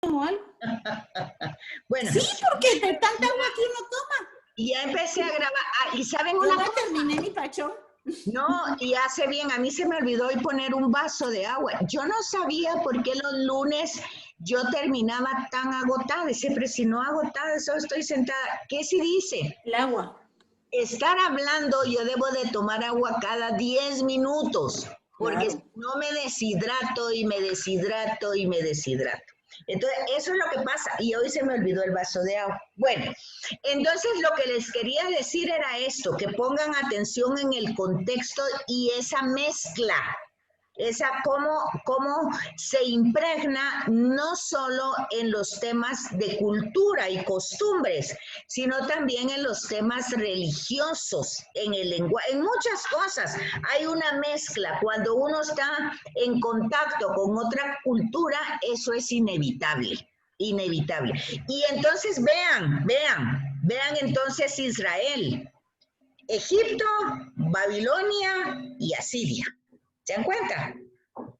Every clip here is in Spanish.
o algo. Bueno. Sí, porque de tanta agua que uno toma. Y ya empecé a grabar. ¿Y saben Yo una ya cosa? terminé mi pachón. No, y hace bien. A mí se me olvidó hoy poner un vaso de agua. Yo no sabía por qué los lunes yo terminaba tan agotada. Siempre, si no agotada, solo estoy sentada. ¿Qué se dice? El agua. Estar hablando, yo debo de tomar agua cada 10 minutos, porque Claro. si no me deshidrato y me deshidrato y me deshidrato. Entonces, eso es lo que pasa. Y hoy se me olvidó el vaso de agua. Bueno, entonces lo que les quería decir era esto, que pongan atención en el contexto y esa mezcla. Cómo se impregna no solo en los temas de cultura y costumbres, sino también en los temas religiosos, en el lenguaje, en muchas cosas. Hay una mezcla. Cuando uno está en contacto con otra cultura, eso es inevitable. Inevitable. Y entonces vean entonces Israel, Egipto, Babilonia y Asiria. ¿Se dan cuenta?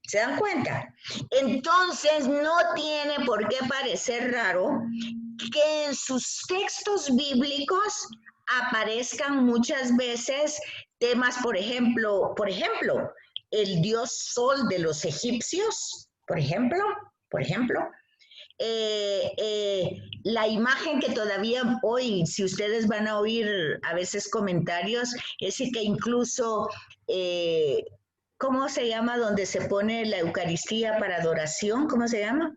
¿Se dan cuenta? Entonces no tiene por qué parecer raro que en sus textos bíblicos aparezcan muchas veces temas, por ejemplo, el dios Sol de los egipcios, por ejemplo, la imagen que todavía hoy, si ustedes van a oír a veces comentarios, es que incluso, ¿cómo se llama? Donde se pone la Eucaristía para adoración, ¿cómo se llama?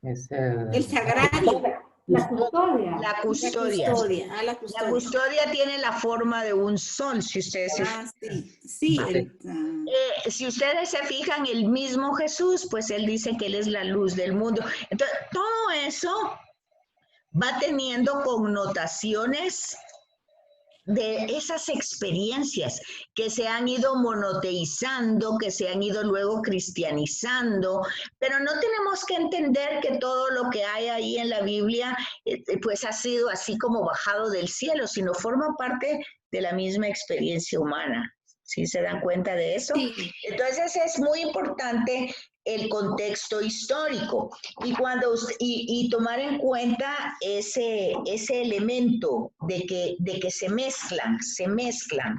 Es el sagrario. La custodia. La custodia. La custodia. La custodia tiene la forma de un sol, si ustedes se fijan. Sí. Si ustedes se fijan, el mismo Jesús, pues él dice que él es la luz del mundo. Entonces, todo eso va teniendo connotaciones de esas experiencias que se han ido monoteizando, que se han ido luego cristianizando, pero no tenemos que entender que todo lo que hay ahí en la Biblia pues ha sido así como bajado del cielo, sino forma parte de la misma experiencia humana. ¿Sí se dan cuenta de eso? Sí. Entonces es muy importante el contexto histórico y tomar en cuenta ese elemento de que se mezclan,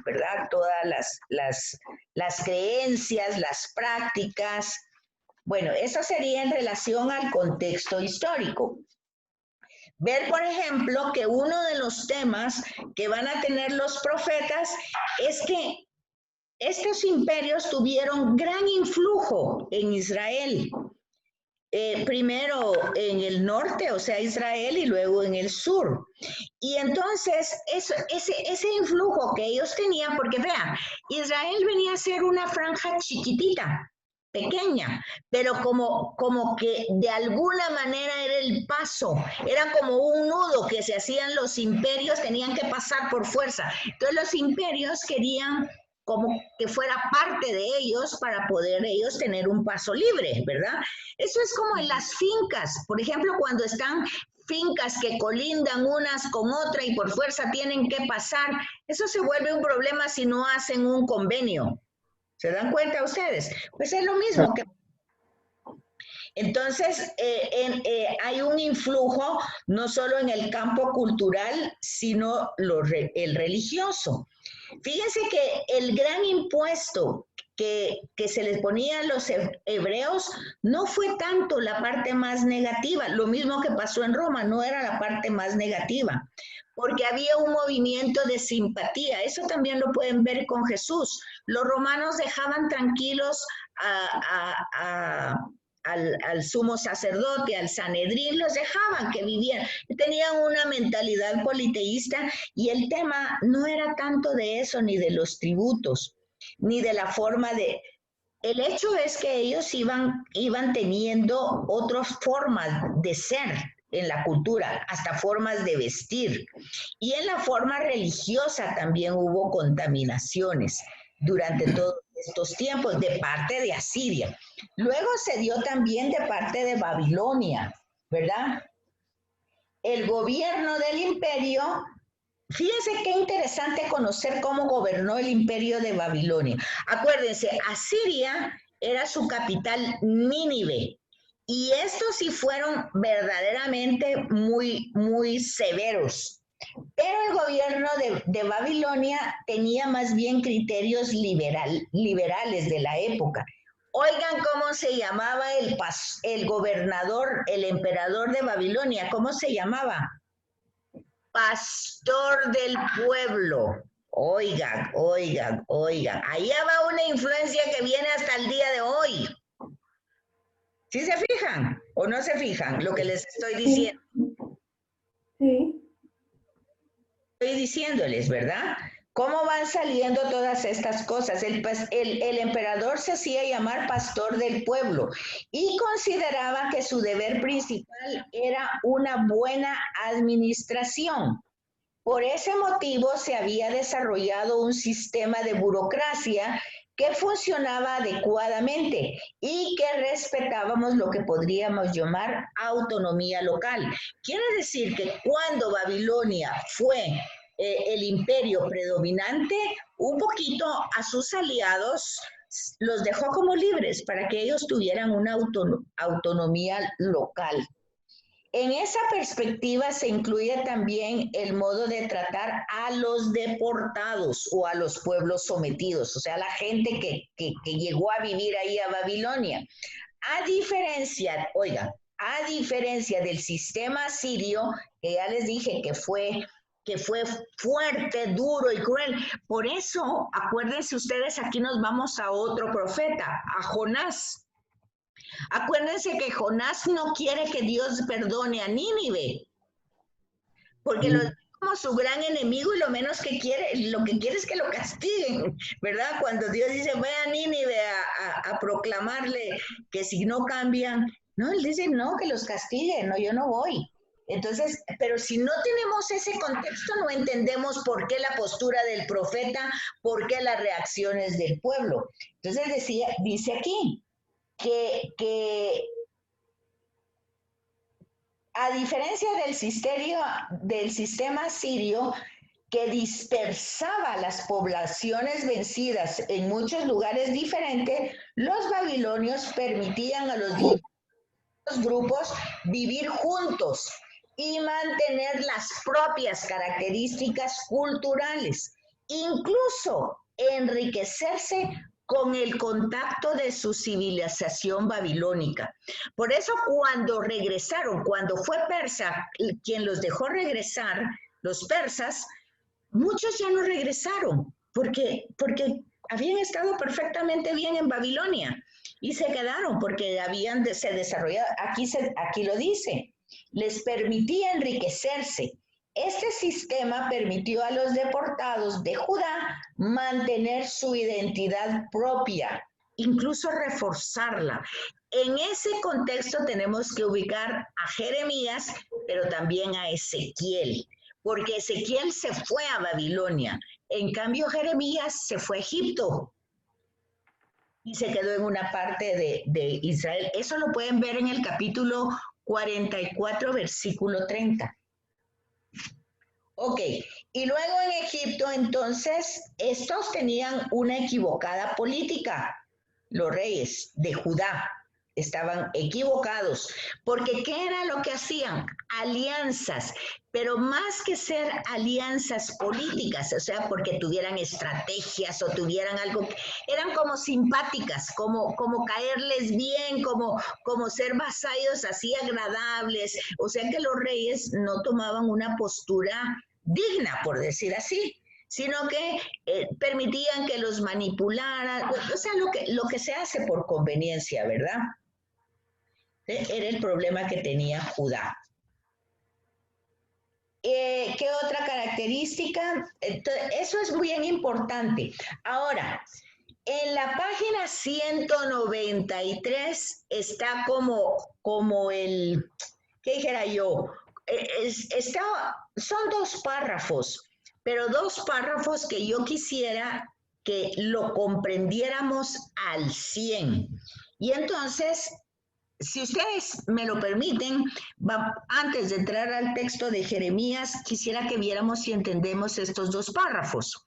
¿verdad? Todas las creencias, las prácticas. Bueno, eso sería en relación al contexto histórico. Ver, por ejemplo, que uno de los temas que van a tener los profetas es que estos imperios tuvieron gran influjo en Israel. Primero en el norte, o sea, Israel, y luego en el sur. Y entonces, ese influjo que ellos tenían, porque vean, Israel venía a ser una franja chiquitita, pequeña, pero como que de alguna manera era el paso, era como un nudo que se hacían los imperios, tenían que pasar por fuerza. Entonces los imperios querían como que fuera parte de ellos para poder ellos tener un paso libre, ¿verdad? Eso es como en las fincas, por ejemplo, cuando están fincas que colindan unas con otra y por fuerza tienen que pasar, eso se vuelve un problema si no hacen un convenio. ¿Se dan cuenta ustedes? Pues es lo mismo que... Entonces, hay un influjo no solo en el campo cultural, sino el religioso. Fíjense que el gran impuesto que se les ponía a los hebreos no fue tanto la parte más negativa, lo mismo que pasó en Roma, no era la parte más negativa, porque había un movimiento de simpatía, eso también lo pueden ver con Jesús. Los romanos dejaban tranquilos al sumo sacerdote, al Sanedrín, los dejaban que vivieran. Tenían una mentalidad politeísta y el tema no era tanto de eso, ni de los tributos, ni de la forma de... El hecho es que ellos iban teniendo otras formas de ser en la cultura, hasta formas de vestir. Y en la forma religiosa también hubo contaminaciones durante todos estos tiempos de parte de Asiria. Luego se dio también de parte de Babilonia, ¿verdad? El gobierno del imperio, fíjense qué interesante conocer cómo gobernó el imperio de Babilonia. Acuérdense, Asiria era su capital Nínive Y estos sí fueron verdaderamente muy, muy severos. Pero el gobierno de Babilonia tenía más bien criterios liberales de la época. Oigan cómo se llamaba el gobernador, el emperador de Babilonia, ¿cómo se llamaba? Pastor del pueblo. Oigan, oigan, oigan. Allá va una influencia que viene hasta el día de hoy. ¿Sí se fijan o no se fijan lo que les estoy diciendo? Sí. Estoy diciéndoles, ¿verdad? ¿Cómo van saliendo todas estas cosas? El emperador se hacía llamar pastor del pueblo y consideraba que su deber principal era una buena administración. Por ese motivo se había desarrollado un sistema de burocracia que funcionaba adecuadamente y que respetábamos lo que podríamos llamar autonomía local. Quiere decir que cuando Babilonia fue el imperio predominante, un poquito a sus aliados los dejó como libres para que ellos tuvieran una autonomía local. En esa perspectiva se incluye también el modo de tratar a los deportados o a los pueblos sometidos, o sea, la gente que llegó a vivir ahí a Babilonia. A diferencia, oigan, a diferencia del sistema asirio, que ya les dije que fue fuerte, duro y cruel. Por eso, acuérdense ustedes, aquí nos vamos a otro profeta, a Jonás. Acuérdense que Jonás no quiere que Dios perdone a Nínive, porque lo ve como su gran enemigo y lo menos que quiere, lo que quiere es que lo castiguen, ¿verdad? Cuando Dios dice, ve a Nínive a proclamarle que si no cambian, no, él dice, no, que los castiguen, no, yo no voy. Entonces, pero si no tenemos ese contexto, no entendemos por qué la postura del profeta, por qué las reacciones del pueblo. Entonces dice aquí, que a diferencia del sistema sirio que dispersaba las poblaciones vencidas en muchos lugares diferentes, los babilonios permitían a los distintos grupos vivir juntos y mantener las propias características culturales, incluso enriquecerse con el contacto de su civilización babilónica. Por eso cuando regresaron, cuando fue Persa quien los dejó regresar, los persas, muchos ya no regresaron, porque habían estado perfectamente bien en Babilonia y se quedaron porque se desarrollado, aquí lo dice, les permitía enriquecerse. Este sistema permitió a los deportados de Judá mantener su identidad propia, incluso reforzarla. En ese contexto tenemos que ubicar a Jeremías, pero también a Ezequiel, porque Ezequiel se fue a Babilonia, en cambio Jeremías se fue a Egipto y se quedó en una parte de Israel. Eso lo pueden ver en el capítulo 44, versículo 30. Ok, y luego en Egipto, entonces, estos tenían una equivocada política. Los reyes de Judá estaban equivocados, porque ¿qué era lo que hacían? Alianzas, pero más que ser alianzas políticas, o sea, porque tuvieran estrategias o tuvieran algo, eran como simpáticas, como caerles bien, como ser vasallos así agradables, o sea que los reyes no tomaban una postura digna, por decir así, sino que permitían que los manipularan, o sea, lo que se hace por conveniencia, ¿verdad? Era el problema que tenía Judá. ¿Qué otra característica? Eso es bien importante. Ahora, en la página 193 está como el, ¿qué dijera yo? Son dos párrafos, pero dos párrafos que yo quisiera que lo comprendiéramos al 100. Y entonces, si ustedes me lo permiten, antes de entrar al texto de Jeremías, quisiera que viéramos si entendemos estos dos párrafos.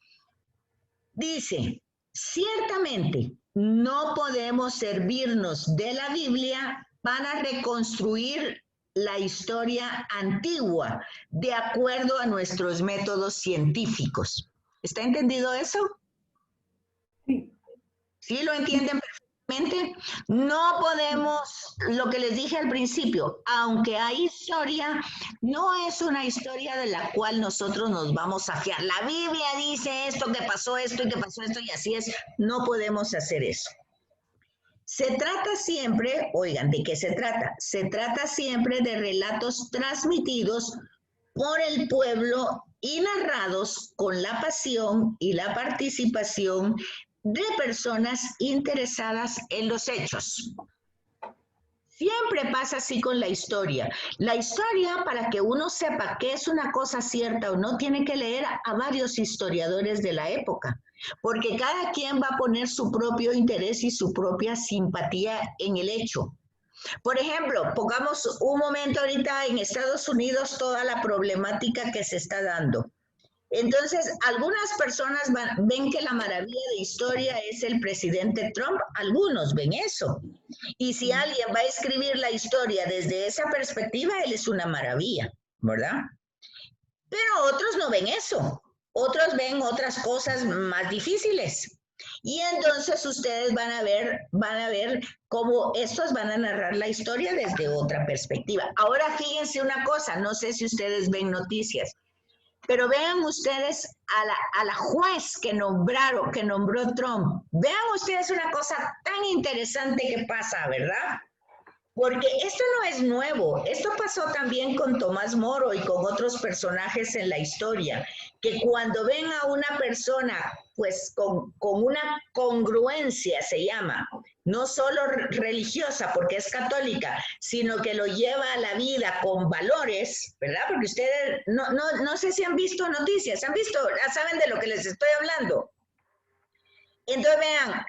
Dice, ciertamente no podemos servirnos de la Biblia van a reconstruir la historia antigua de acuerdo a nuestros métodos científicos. ¿Está entendido eso? Sí. ¿Sí lo entienden perfectamente? No podemos, lo que les dije al principio, aunque hay historia, no es una historia de la cual nosotros nos vamos a fiar. La Biblia dice esto, que pasó esto y que pasó esto y así es. No podemos hacer eso. Se trata siempre, oigan, ¿de qué se trata? Se trata siempre de relatos transmitidos por el pueblo y narrados con la pasión y la participación de personas interesadas en los hechos. Siempre pasa así con la historia. La historia, para que uno sepa qué es una cosa cierta o no, tiene que leer a varios historiadores de la época, porque cada quien va a poner su propio interés y su propia simpatía en el hecho. Por ejemplo, pongamos un momento ahorita en Estados Unidos toda la problemática que se está dando. Entonces, algunas personas ven que la maravilla de historia es el presidente Trump, algunos ven eso. Y si alguien va a escribir la historia desde esa perspectiva, él es una maravilla, ¿verdad? Pero otros no ven eso, otros ven otras cosas más difíciles. Y entonces ustedes van a ver cómo estos van a narrar la historia desde otra perspectiva. Ahora fíjense una cosa, no sé si ustedes ven noticias, pero vean ustedes a la juez que nombró Trump. Vean ustedes una cosa tan interesante que pasa, ¿verdad? Porque esto no es nuevo, esto pasó también con Tomás Moro y con otros personajes en la historia, que cuando ven a una persona, pues con una congruencia se llama, no solo religiosa porque es católica, sino que lo lleva a la vida con valores, ¿verdad? Porque ustedes no sé si han visto noticias, saben de lo que les estoy hablando. Entonces vean,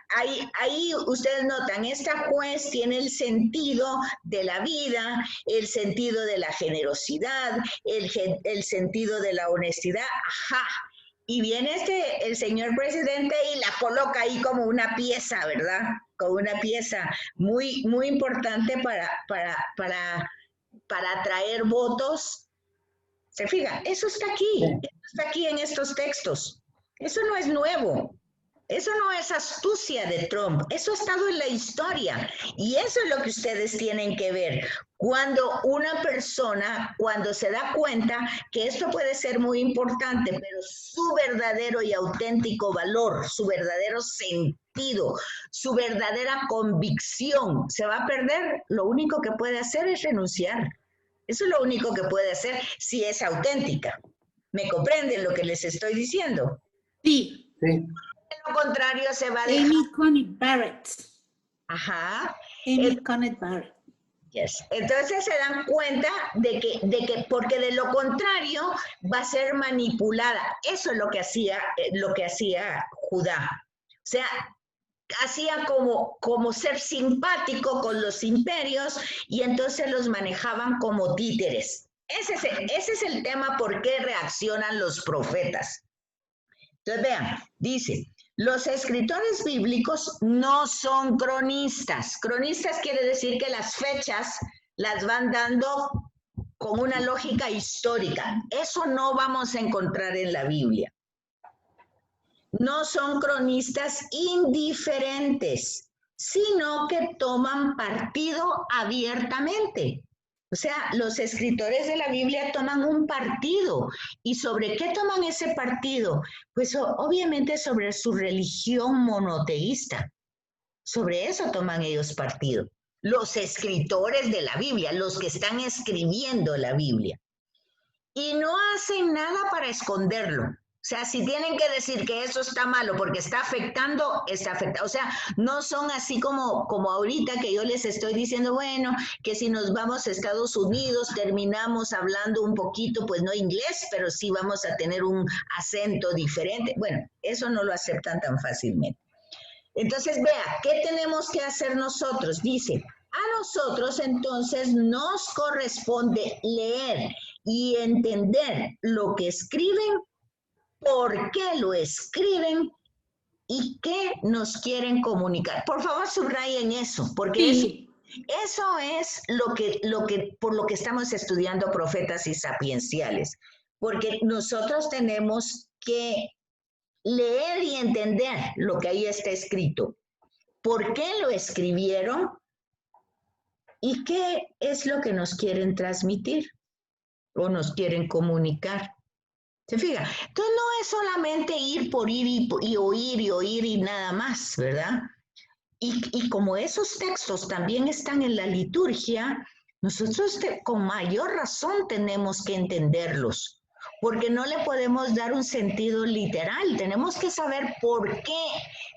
ahí ustedes notan, esta juez tiene el sentido de la vida, el sentido de la generosidad, el sentido de la honestidad, ajá. Y viene el señor presidente y la coloca ahí como una pieza, ¿verdad? Como una pieza muy, muy importante para atraer votos. ¿Se fija? Eso está aquí en estos textos. Eso no es nuevo. Eso no es astucia de Trump, eso ha estado en la historia y eso es lo que ustedes tienen que ver. Cuando una persona, cuando se da cuenta que esto puede ser muy importante, pero su verdadero y auténtico valor, su verdadero sentido, su verdadera convicción se va a perder, lo único que puede hacer es renunciar. Eso es lo único que puede hacer si es auténtica. ¿Me comprenden lo que les estoy diciendo? Sí. Sí. Lo contrario se va a dejar. Amy Coney Barrett. Ajá. Amy Coney Barrett. Yes. Entonces se dan cuenta de que porque de lo contrario va a ser manipulada. Eso es lo que hacía Judá. O sea, hacía como ser simpático con los imperios y entonces los manejaban como títeres. Ese es el tema por qué reaccionan los profetas. Entonces vean, dice, los escritores bíblicos no son cronistas. Cronistas quiere decir que las fechas las van dando con una lógica histórica. Eso no vamos a encontrar en la Biblia. No son cronistas indiferentes, sino que toman partido abiertamente. O sea, los escritores de la Biblia toman un partido. ¿Y sobre qué toman ese partido? Pues obviamente sobre su religión monoteísta. Sobre eso toman ellos partido. Los escritores de la Biblia, los que están escribiendo la Biblia. Y no hacen nada para esconderlo. O sea, si tienen que decir que eso está malo porque está afectando, está afectando. O sea, no son así como ahorita que yo les estoy diciendo, bueno, que si nos vamos a Estados Unidos terminamos hablando un poquito, pues no inglés, pero sí vamos a tener un acento diferente. Bueno, eso no lo aceptan tan fácilmente. Entonces, vea, ¿qué tenemos que hacer nosotros? Dice, a nosotros entonces nos corresponde leer y entender lo que escriben, por qué lo escriben y qué nos quieren comunicar. Por favor, subrayen eso, porque Sí. Eso es por lo que estamos estudiando profetas y sapienciales, porque nosotros tenemos que leer y entender lo que ahí está escrito. ¿Por qué lo escribieron? ¿Y qué es lo que nos quieren transmitir o nos quieren comunicar? ¿Se fija? Entonces no es solamente ir por ir y oír y nada más, ¿verdad? Y como esos textos también están en la liturgia, nosotros con mayor razón tenemos que entenderlos, porque no le podemos dar un sentido literal, tenemos que saber por qué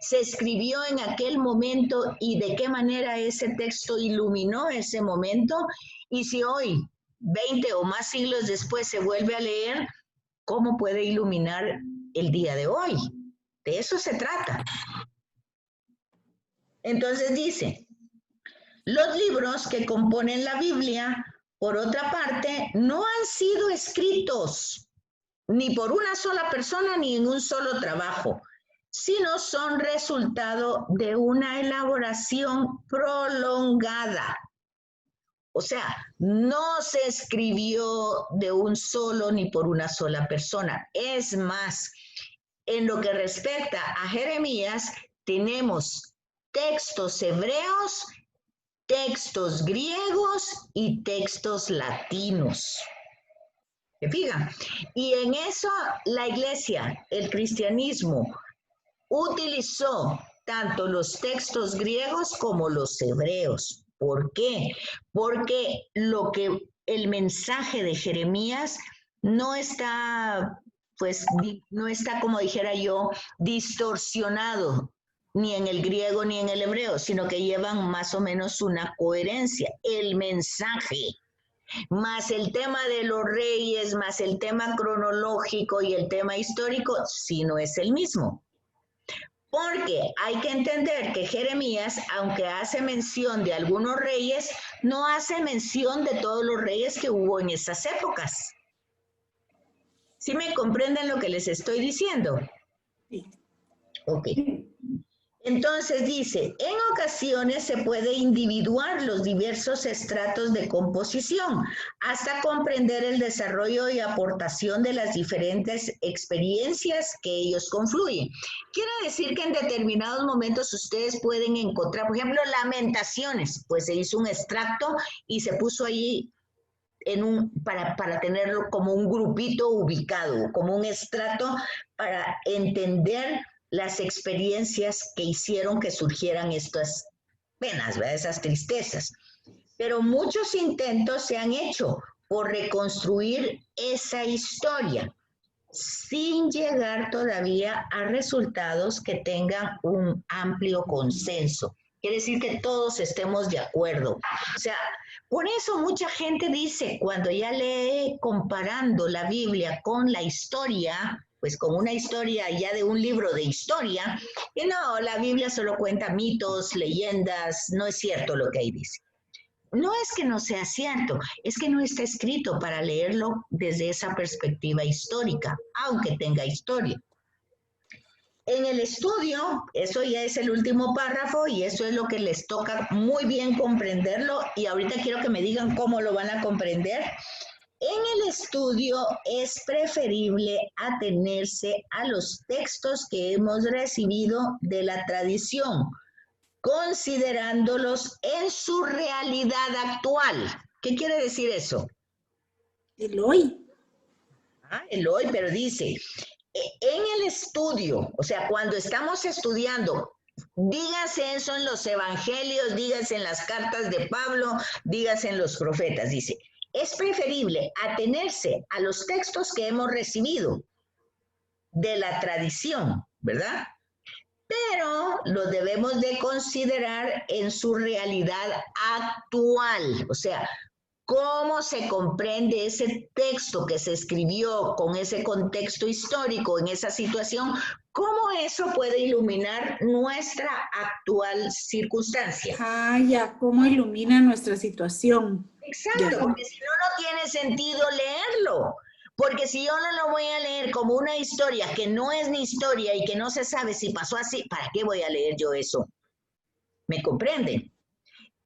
se escribió en aquel momento y de qué manera ese texto iluminó ese momento, y si hoy, 20 o más siglos después, se vuelve a leer, ¿cómo puede iluminar el día de hoy? De eso se trata. Entonces dice, los libros que componen la Biblia, por otra parte, no han sido escritos ni por una sola persona ni en un solo trabajo, sino son resultado de una elaboración prolongada. O sea, no se escribió de un solo ni por una sola persona. Es más, en lo que respecta a Jeremías, tenemos textos hebreos, textos griegos y textos latinos. ¿Se fijan? Y en eso la iglesia, el cristianismo, utilizó tanto los textos griegos como los hebreos. ¿Por qué? Porque el mensaje de Jeremías no está, pues, no está, como dijera yo, distorsionado ni en el griego ni en el hebreo, sino que llevan más o menos una coherencia. El mensaje, más el tema de los reyes, más el tema cronológico y el tema histórico, sí no es el mismo. Porque hay que entender que Jeremías, aunque hace mención de algunos reyes, no hace mención de todos los reyes que hubo en esas épocas. ¿Sí me comprenden lo que les estoy diciendo? Sí. Ok. Entonces dice, en ocasiones se puede individuar los diversos estratos de composición hasta comprender el desarrollo y aportación de las diferentes experiencias que ellos confluyen. Quiere decir que en determinados momentos ustedes pueden encontrar, por ejemplo, Lamentaciones, pues se hizo un extracto y se puso ahí para tenerlo como un grupito ubicado, como un estrato para entender las experiencias que hicieron que surgieran estas penas, ¿verdad? Esas tristezas. Pero muchos intentos se han hecho por reconstruir esa historia sin llegar todavía a resultados que tengan un amplio consenso. Quiere decir que todos estemos de acuerdo. O sea, por eso mucha gente dice, cuando ya lee comparando la Biblia con la historia, pues con una historia ya de un libro de historia, que no, la Biblia solo cuenta mitos, leyendas, no es cierto lo que ahí dice. No es que no sea cierto, es que no está escrito para leerlo desde esa perspectiva histórica, aunque tenga historia. En el estudio, eso ya es el último párrafo y eso es lo que les toca muy bien comprenderlo y ahorita quiero que me digan cómo lo van a comprender. En el estudio es preferible atenerse a los textos que hemos recibido de la tradición, considerándolos en su realidad actual. ¿Qué quiere decir eso? El hoy. El hoy, pero dice, en el estudio, o sea, cuando estamos estudiando, dígase eso en los evangelios, dígase en las cartas de Pablo, dígase en los profetas, dice, es preferible atenerse a los textos que hemos recibido de la tradición, ¿verdad? Pero lo debemos de considerar en su realidad actual, o sea, cómo se comprende ese texto que se escribió con ese contexto histórico, en esa situación, cómo eso puede iluminar nuestra actual circunstancia. Ah, ya, cómo ilumina nuestra situación. Exacto, Ya. porque si no, no tiene sentido leerlo. Porque si yo no lo voy a leer como una historia que no es ni historia y que no se sabe si pasó así, ¿para qué voy a leer yo eso? ¿Me comprenden?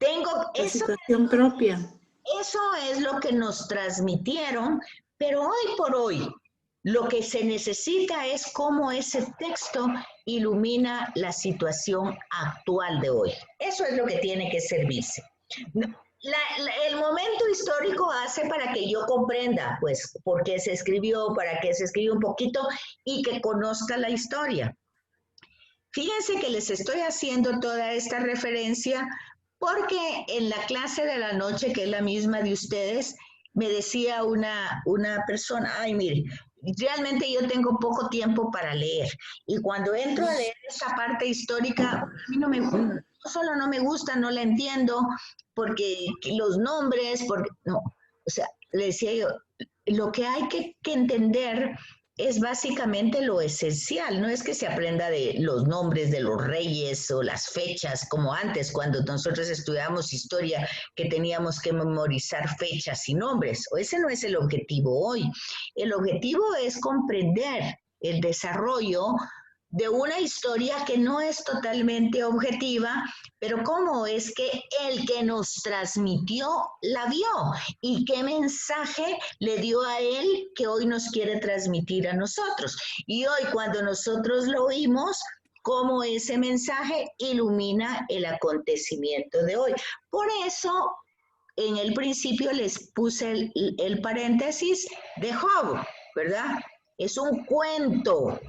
Tengo La eso. situación propia. Eso es lo que nos transmitieron, pero hoy por hoy lo que se necesita es cómo ese texto ilumina la situación actual de hoy. Eso es lo que tiene que servirse. El momento histórico hace para que yo comprenda, pues, por qué se escribió, para que se escribió un poquito y que conozca la historia. Fíjense que les estoy haciendo toda esta referencia porque en la clase de la noche, que es la misma de ustedes, me decía una persona, ay, mire, realmente yo tengo poco tiempo para leer. Y cuando entro a leer esta parte histórica, a mí no solo no me gusta, no la entiendo, porque los nombres, porque, no, o sea, le decía yo, lo que hay que entender es básicamente lo esencial, no es que se aprenda de los nombres de los reyes o las fechas, como antes, cuando nosotros estudiábamos historia, que teníamos que memorizar fechas y nombres. Ese no es el objetivo hoy. El objetivo es comprender el desarrollo de una historia que no es totalmente objetiva, pero cómo es que el que nos transmitió la vio y qué mensaje le dio a él que hoy nos quiere transmitir a nosotros. Y hoy cuando nosotros lo oímos, cómo ese mensaje ilumina el acontecimiento de hoy. Por eso, en el principio les puse el paréntesis de Job, ¿verdad? Es un cuento,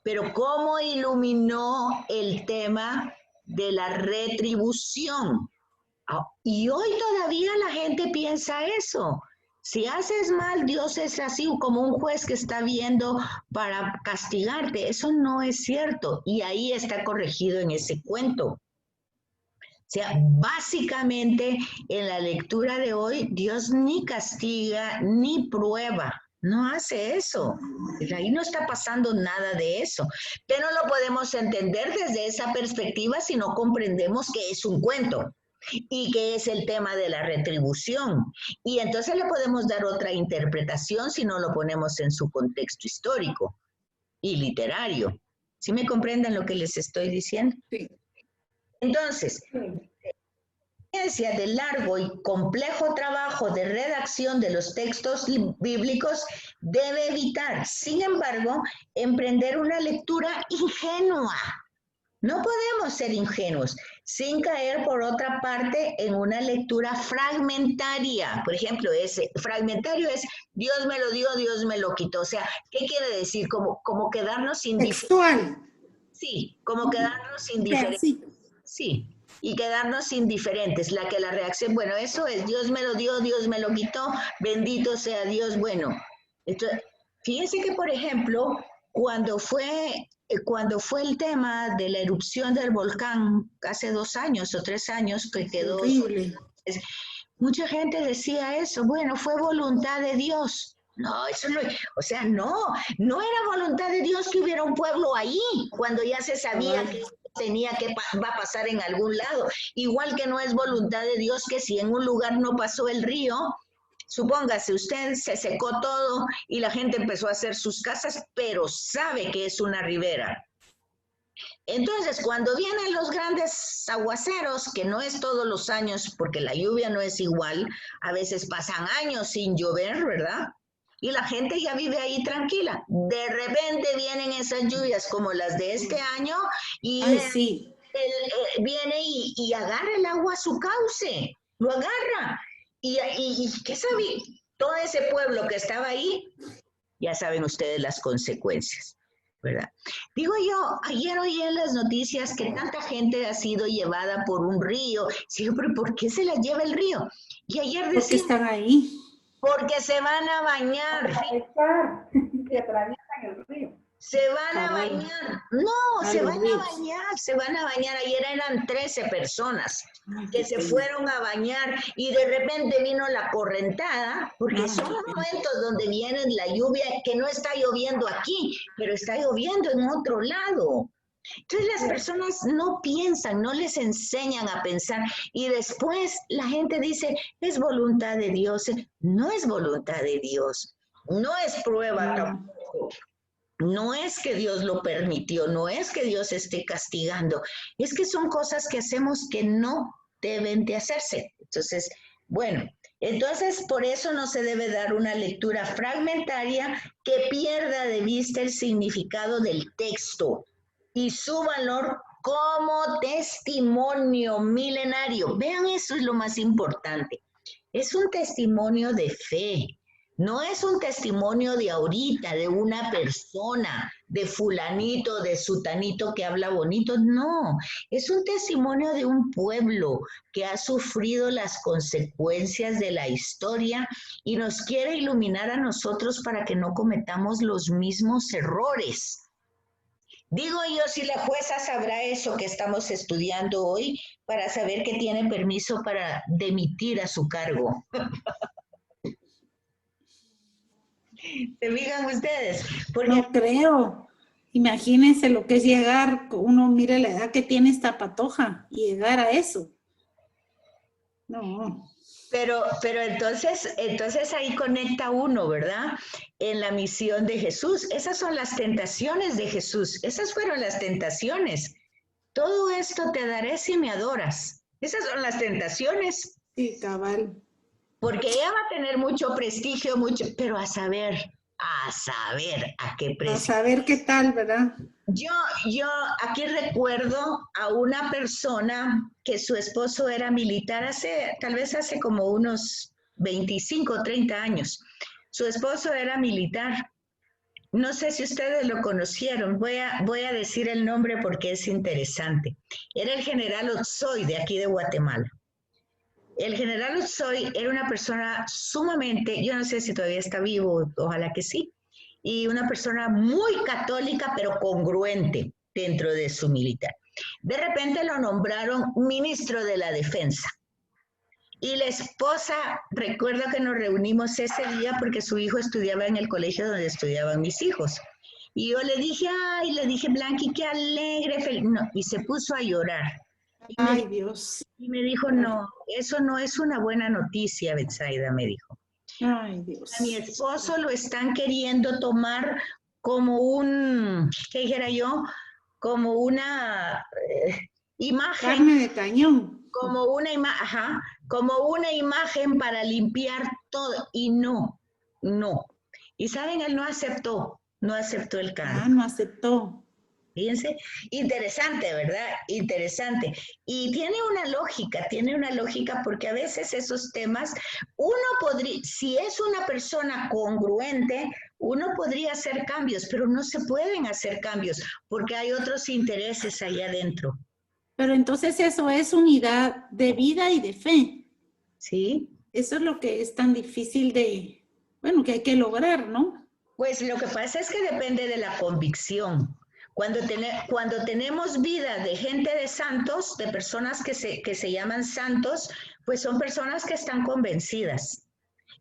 pero cómo iluminó el tema de la retribución. Y hoy todavía la gente piensa eso. Si haces mal, Dios es así como un juez que está viendo para castigarte. Eso no es cierto. Y ahí está corregido en ese cuento. O sea, básicamente en la lectura de hoy, Dios ni castiga ni prueba. No hace eso. Ahí no está pasando nada de eso. Pero no lo podemos entender desde esa perspectiva si no comprendemos que es un cuento y que es el tema de la retribución. Y entonces le podemos dar otra interpretación si no lo ponemos en su contexto histórico y literario. ¿Sí me comprenden lo que les estoy diciendo? Sí. Entonces, del largo y complejo trabajo de redacción de los textos bíblicos debe evitar, sin embargo, emprender una lectura ingenua. No podemos ser ingenuos sin caer, por otra parte, en una lectura fragmentaria. Por ejemplo, ese fragmentario es Dios me lo dio, Dios me lo quitó. O sea, ¿qué quiere decir? Como quedarnos indiferentes. Textual. Sí, como quedarnos indiferentes. Sí, y quedarnos indiferentes. La reacción, bueno, eso es Dios me lo dio, Dios me lo quitó, bendito sea Dios. Bueno, entonces, fíjense que, por ejemplo, cuando fue el tema de la erupción del volcán hace 2 años o 3 años que quedó horrible, mucha gente decía eso, bueno, fue voluntad de Dios. No, eso no, o sea, no era voluntad de Dios que hubiera un pueblo ahí, cuando ya se sabía que va a pasar en algún lado. Igual que no es voluntad de Dios que si en un lugar no pasó el río, supóngase, usted se secó todo y la gente empezó a hacer sus casas, pero sabe que es una ribera. Entonces, cuando vienen los grandes aguaceros, que no es todos los años, porque la lluvia no es igual, a veces pasan años sin llover, ¿verdad? Y la gente ya vive ahí tranquila. De repente vienen esas lluvias como las de este año y sí. viene y agarra el agua a su cauce, lo agarra. Y ¿qué sabe? Todo ese pueblo que estaba ahí, ya saben ustedes las consecuencias, ¿verdad? Digo yo, ayer oí en las noticias que tanta gente ha sido llevada por un río. Siempre, ¿por qué se las lleva el río? Y ayer decían, porque están ahí. Porque se van a bañar. Que atraviesan el río. Se van a bañar. No, se van a bañar. Ayer eran 13 personas que se fueron a bañar y de repente vino la correntada, porque son momentos donde viene la lluvia, que no está lloviendo aquí, pero está lloviendo en otro lado. Entonces las personas no piensan, no les enseñan a pensar y después la gente dice, es voluntad de Dios. No es voluntad de Dios, no es prueba tampoco. No es que Dios lo permitió, no es que Dios esté castigando, es que son cosas que hacemos que no deben de hacerse. Entonces, bueno, entonces por eso no se debe dar una lectura fragmentaria que pierda de vista el significado del texto y su valor como testimonio milenario. Vean, eso es lo más importante. Es un testimonio de fe. No es un testimonio de ahorita, de una persona, de fulanito, de sutanito que habla bonito. No, es un testimonio de un pueblo que ha sufrido las consecuencias de la historia y nos quiere iluminar a nosotros para que no cometamos los mismos errores. Digo yo, si la jueza sabrá eso que estamos estudiando hoy para saber que tiene permiso para demitir a su cargo. ¿Se fijan ustedes? Porque No creo. Imagínense lo que es llegar, uno mire la edad que tiene esta patoja y llegar a eso. No. Pero entonces ahí conecta uno, ¿verdad? En la misión de Jesús. Esas son las tentaciones de Jesús. Esas fueron las tentaciones. Todo esto te daré si me adoras. Esas son las tentaciones. Sí, cabal. Porque ella va a tener mucho prestigio, mucho, pero a saber a qué A prestigio. saber qué tal, ¿verdad? Yo aquí recuerdo a una persona que su esposo era militar tal vez hace como unos 25 o 30 años. Su esposo era militar. No sé si ustedes lo conocieron. Voy a decir el nombre porque es interesante. Era el general Otsoy de aquí de Guatemala. El general Otsoy era una persona sumamente, yo no sé si todavía está vivo, ojalá que sí, y una persona muy católica, pero congruente dentro de su militar. De repente lo nombraron ministro de la Defensa. Y la esposa, recuerdo que nos reunimos ese día porque su hijo estudiaba en el colegio donde estudiaban mis hijos. Y yo le dije, Blanqui, qué alegre, feliz. No, y se puso a llorar. Ay, Dios. Y me dijo, no, eso no es una buena noticia, Betsaida, me dijo. Ay, Dios. A mi esposo lo están queriendo tomar como ¿qué dijera yo? Como una imagen. Carne de cañón. Como una imagen para limpiar todo. Y no. Y saben, él no aceptó el cargo. Ah, no aceptó. Fíjense, interesante, ¿verdad? Interesante. Y tiene una lógica porque a veces esos temas, uno podría, si es una persona congruente, uno podría hacer cambios, pero no se pueden hacer cambios porque hay otros intereses allá adentro. Pero entonces eso es unidad de vida y de fe. ¿Sí? Eso es lo que es tan difícil que hay que lograr, ¿no? Pues lo que pasa es que depende de la convicción. Cuando tenemos vida de gente de santos, de personas que se llaman santos, pues son personas que están convencidas.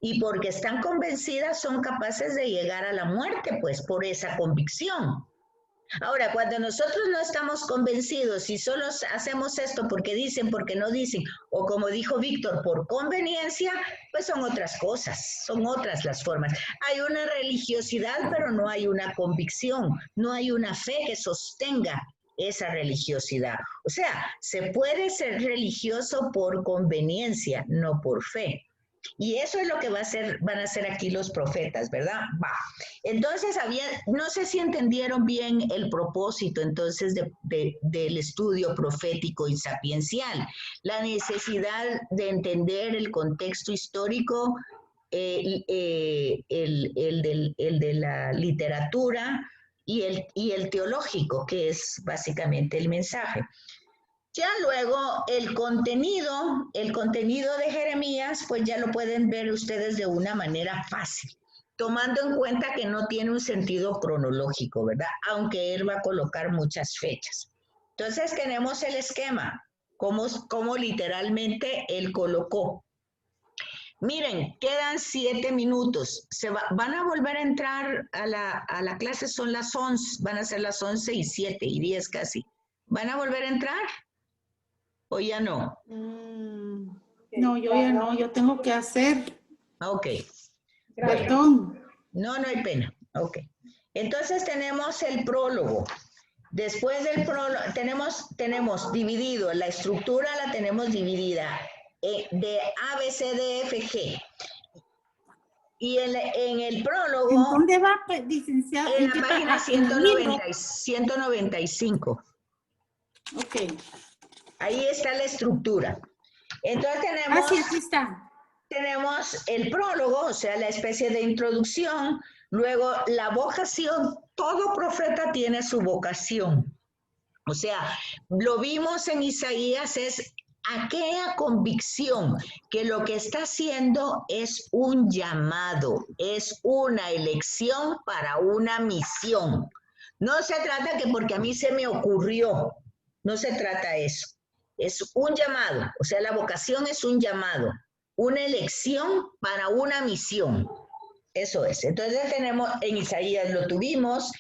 Y porque están convencidas son capaces de llegar a la muerte, pues por esa convicción. Ahora, cuando nosotros no estamos convencidos y solo hacemos esto porque dicen, porque no dicen, o como dijo Víctor, por conveniencia, pues son otras cosas, son otras las formas. Hay una religiosidad, pero no hay una convicción, no hay una fe que sostenga esa religiosidad. O sea, se puede ser religioso por conveniencia, no por fe. Y eso es lo que van a hacer aquí los profetas, ¿verdad? Va. Entonces, no sé si entendieron bien el propósito entonces del estudio profético y sapiencial. La necesidad de entender el contexto histórico, el de la literatura y el teológico, que es básicamente el mensaje. Ya luego el contenido de Jeremías, pues ya lo pueden ver ustedes de una manera fácil, tomando en cuenta que no tiene un sentido cronológico, ¿verdad? Aunque él va a colocar muchas fechas. Entonces tenemos el esquema, como literalmente él colocó. Miren, quedan 7 minutos. Van a volver a entrar a la clase, son las 11, van a ser las 11:07 casi. ¿Van a volver a entrar? ¿O ya no? No, yo ya no, yo tengo que hacer. Ok. Perdón. No hay pena. Ok. Entonces tenemos el prólogo. Después del prólogo, tenemos dividido, la estructura la tenemos dividida de A, B, C, D, F, G. Y en el prólogo... ¿En dónde va, licenciado? En la página 195. Ok. Ahí está la estructura. Entonces tenemos... sí, aquí está. Tenemos el prólogo, o sea, la especie de introducción, luego la vocación, todo profeta tiene su vocación. O sea, lo vimos en Isaías, es aquella convicción que lo que está haciendo es un llamado, es una elección para una misión. No se trata que porque a mí se me ocurrió, no se trata eso. Es un llamado, o sea, la vocación es un llamado. Una elección para una misión. Eso es. Entonces tenemos, en Isaías lo tuvimos,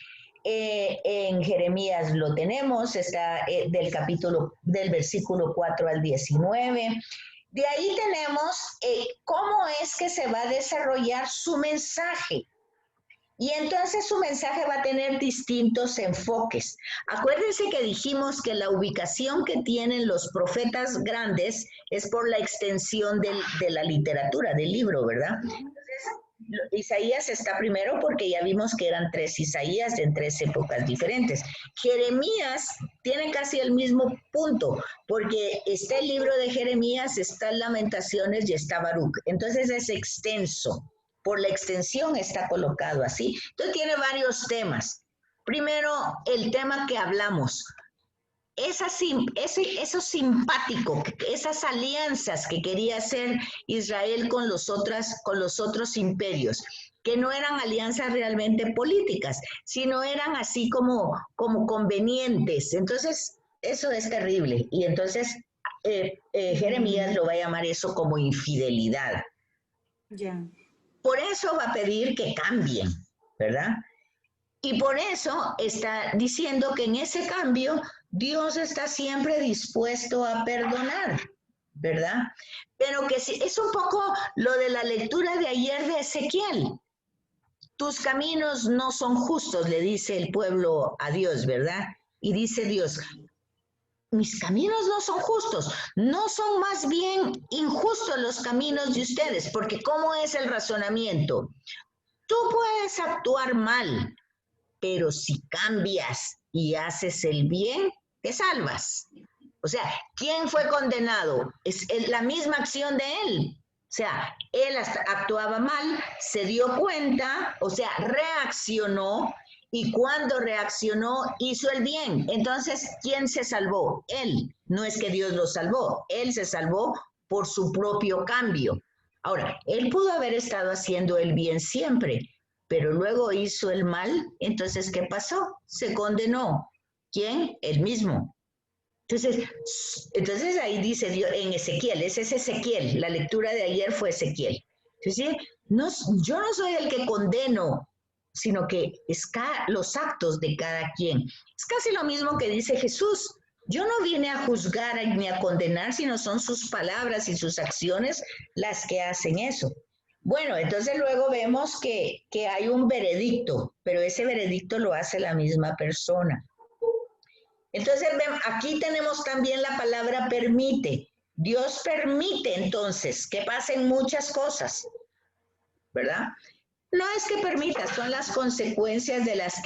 en Jeremías lo tenemos, está del versículo 4 al 19. De ahí tenemos cómo es que se va a desarrollar su mensaje. Y entonces su mensaje va a tener distintos enfoques. Acuérdense que dijimos que la ubicación que tienen los profetas grandes es por la extensión de la literatura, del libro, ¿verdad? Entonces, Isaías está primero porque ya vimos que eran 3 Isaías en 3 épocas diferentes. Jeremías tiene casi el mismo punto, porque está el libro de Jeremías, está Lamentaciones y está Baruch. Entonces es extenso. Por la extensión está colocado así. Entonces tiene varios temas. Primero, el tema que hablamos. Eso simpático, esas alianzas que quería hacer Israel con los otros imperios, que no eran alianzas realmente políticas, sino eran así como convenientes. Entonces, eso es terrible. Y entonces, Jeremías lo va a llamar eso como infidelidad. Ya. Por eso va a pedir que cambien, ¿verdad? Y por eso está diciendo que en ese cambio Dios está siempre dispuesto a perdonar, ¿verdad? Pero que es un poco lo de la lectura de ayer de Ezequiel. Tus caminos no son justos, le dice el pueblo a Dios, ¿verdad? Y dice Dios, mis caminos no son justos, no son más bien injustos los caminos de ustedes, porque ¿cómo es el razonamiento? Tú puedes actuar mal, pero si cambias y haces el bien, te salvas. O sea, ¿quién fue condenado? Es la misma acción de él. O sea, él actuaba mal, se dio cuenta, o sea, reaccionó, y cuando reaccionó, hizo el bien. Entonces, ¿quién se salvó? Él. No es que Dios lo salvó, él se salvó por su propio cambio. Ahora, él pudo haber estado haciendo el bien siempre, pero luego hizo el mal. Entonces, ¿qué pasó? Se condenó. ¿Quién? Él mismo. Entonces ahí dice Dios en Ezequiel, ese es Ezequiel, la lectura de ayer fue Ezequiel. Entonces, yo no soy el que condeno, sino que es los actos de cada quien. Es casi lo mismo que dice Jesús. Yo no vine a juzgar ni a condenar, sino son sus palabras y sus acciones las que hacen eso. Bueno, entonces luego vemos que hay un veredicto, pero ese veredicto lo hace la misma persona. Entonces, aquí tenemos también la palabra permite. Dios permite entonces que pasen muchas cosas, ¿verdad? No es que permita, son las consecuencias de las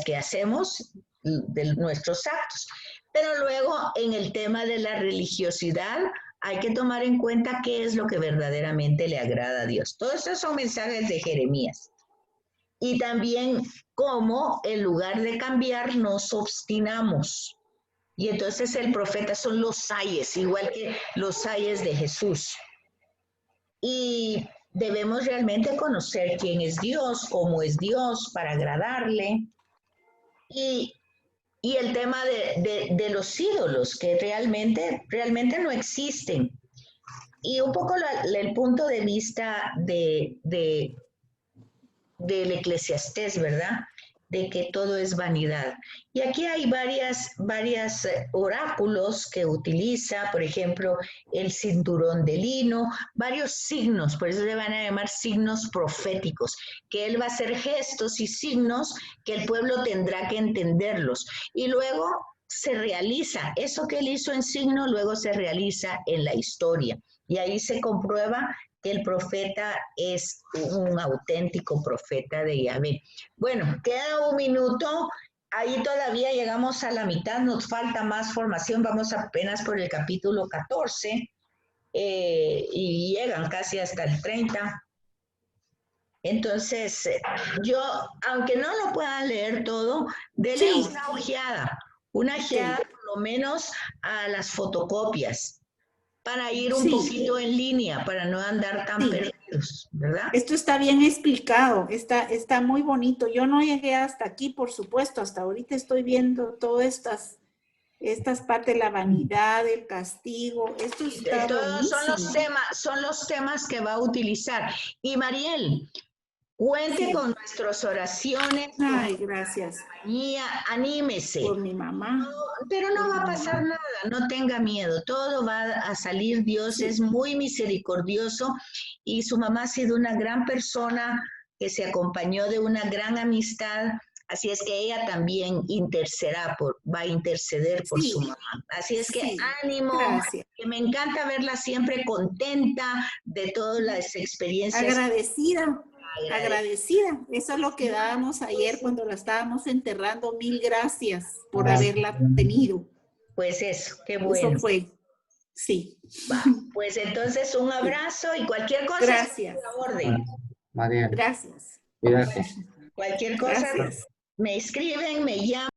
que hacemos, de nuestros actos. Pero luego, en el tema de la religiosidad, hay que tomar en cuenta qué es lo que verdaderamente le agrada a Dios. Todos estos son mensajes de Jeremías. Y también cómo en lugar de cambiar nos obstinamos. Y entonces el profeta son los ayes, igual que los ayes de Jesús. Y debemos realmente conocer quién es Dios, cómo es Dios, para agradarle. Y el tema de los ídolos, que realmente no existen. Y un poco el punto de vista del Eclesiastés, ¿verdad? de que todo es vanidad. Y aquí hay varias oráculos que utiliza, por ejemplo, el cinturón de lino, varios signos, por eso se van a llamar signos proféticos, que él va a hacer gestos y signos que el pueblo tendrá que entenderlos. Y luego se realiza, eso que él hizo en signo, luego se realiza en la historia. Y ahí se comprueba que el profeta es un auténtico profeta de Yahvé. Bueno, queda un minuto, ahí todavía llegamos a la mitad, nos falta más formación, vamos apenas por el capítulo 14 y llegan casi hasta el 30. Entonces, yo, aunque no lo pueda leer todo, dele Sí. una ojeada por lo menos a las fotocopias, para ir un Sí. poquito en línea, para no andar tan Sí. perdidos, ¿verdad? Esto está bien explicado, está muy bonito. Yo no llegué hasta aquí, por supuesto, hasta ahorita estoy viendo todas estas partes, la vanidad, el castigo, esto está Todos buenísimo. son los temas que va a utilizar. Y Mariel, cuente Sí. con nuestras oraciones, Ay, gracias compañía, anímese. por mi mamá. Pero no va a pasar nada, no tenga miedo, todo va a salir, Dios Sí. es muy misericordioso y su mamá ha sido una gran persona que se acompañó de una gran amistad, así es que ella también va a interceder por Sí. su mamá. Así es que Sí. ánimo, Gracias. que me encanta verla siempre contenta de todas las experiencias. Agradecida. Eso es lo que dábamos ayer cuando la estábamos enterrando. 1000 gracias por haberla tenido. Pues eso, qué Eso bueno. fue. Sí. Va. Pues entonces un abrazo y cualquier cosa. Gracias. A la orden. Mariel, Gracias. cuídate. Cualquier cosa Gracias. me escriben, me llaman.